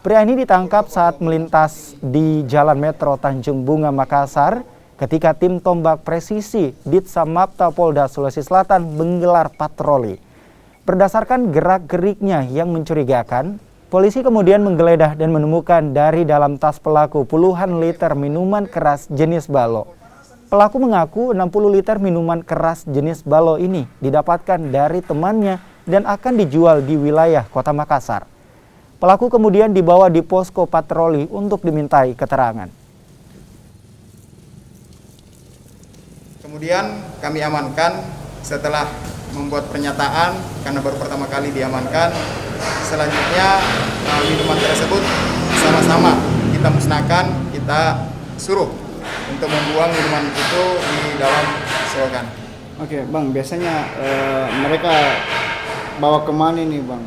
Pria ini ditangkap saat melintas di Jalan Metro Tanjung Bunga, Makassar ketika tim tombak presisi Ditsamapta Polda Sulawesi Selatan menggelar patroli. Berdasarkan gerak-geriknya yang mencurigakan, polisi kemudian menggeledah dan menemukan dari dalam tas pelaku puluhan liter minuman keras jenis balo. Pelaku mengaku 60 liter minuman keras jenis balo ini didapatkan dari temannya dan akan dijual di wilayah Kota Makassar. Pelaku kemudian dibawa di posko patroli untuk dimintai keterangan. Kemudian kami amankan setelah membuat pernyataan karena baru pertama kali diamankan. Selanjutnya minuman tersebut sama-sama kita musnahkan, kita suruh untuk membuang minuman itu di dalam selokan. Oke, Bang, biasanya mereka bawa kemana nih, Bang?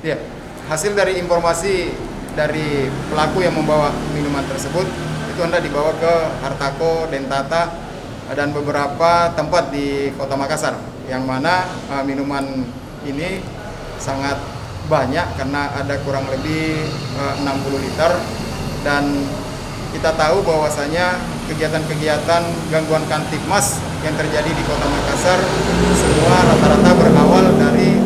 Ya, hasil dari informasi dari pelaku yang membawa minuman tersebut itu hendak dibawa ke Hartako, Dentata, dan beberapa tempat di Kota Makassar, yang mana minuman ini sangat banyak karena ada kurang lebih 60 liter, dan kita tahu bahwasanya kegiatan-kegiatan gangguan Kamtibmas yang terjadi di Kota Makassar semua rata-rata berawal dari